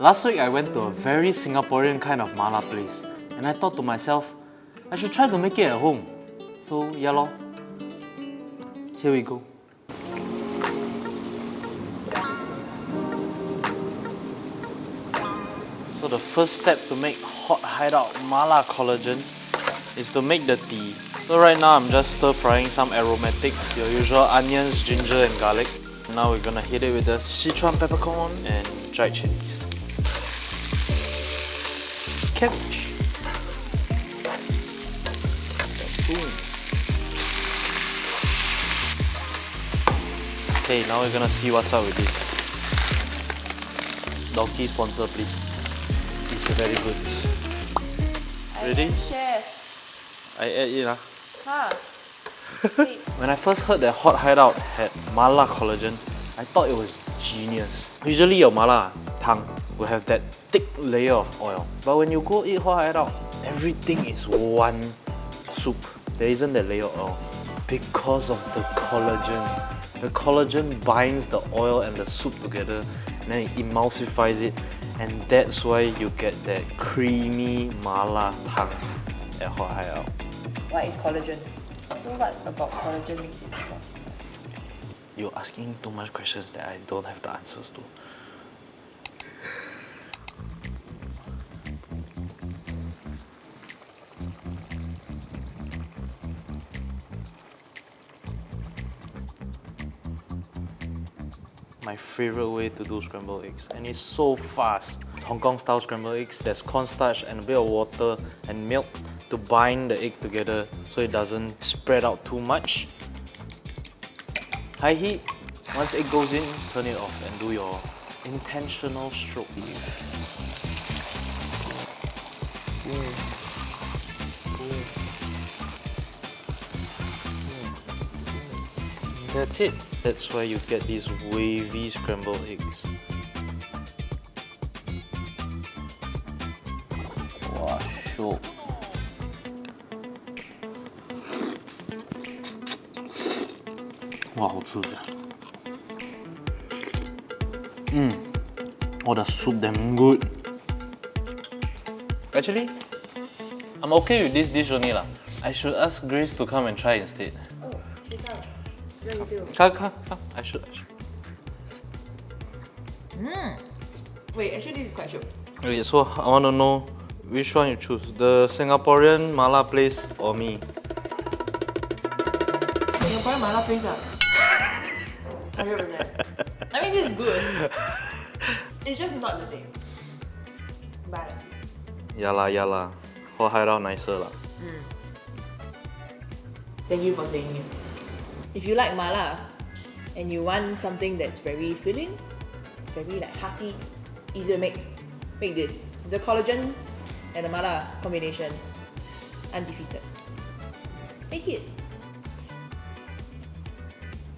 Last week I went to a very Singaporean kind of mala place and I thought to myself, I should try to make it at home. So yeah lor, here we go. So the first step to make Hot Hideout Mala Collagen is to make the tea. So right now I'm just stir frying some aromatics, your usual onions, ginger and garlic. Now we're gonna hit it with the Sichuan peppercorn and dried chilies. Cabbage. Okay, now we're gonna see what's up with this. Donkey sponsor please. It's very good. Ready? Chef. I add it. Huh? When I first heard that Hot Hideout had Mala Collagen, I thought it was genius. Usually your Mala tang will have that thick layer of oil. But when you go eat Hot Hideout, everything is one soup. There isn't that layer of oil because of the collagen. The collagen binds the oil and the soup together and then it emulsifies it. And that's why you get that creamy Mala tang at Hot Hideout. What is collagen? So what about collagen makes it possible? You're asking too much questions that I don't have the answers to. My favorite way to do scrambled eggs, and it's so fast. It's Hong Kong style scrambled eggs. There's cornstarch and a bit of water and milk to bind the egg together so it doesn't spread out too much. High heat. Once egg goes in, turn it off and do your intentional stroke. That's it. That's why you get these wavy scrambled eggs. Wow, shiok. Wow, 好吃呀。Oh, the soup damn good. Actually, I'm okay with this dish only lah. I should ask Grace to come and try instead. Oh, she's out. What do you do? Come. I should. Wait, actually this is quite shiok. Okay, so I want to know which one you choose, the Singaporean mala place or me? Singaporean mala place 100%. I mean, this is good. It's just not the same. But Yeah lah. Hot Hideout nicer lah. thank you for saying it. If you like mala and you want something that's very filling, very like hearty, easy to make this. The collagen and the mala combination, undefeated. Make it.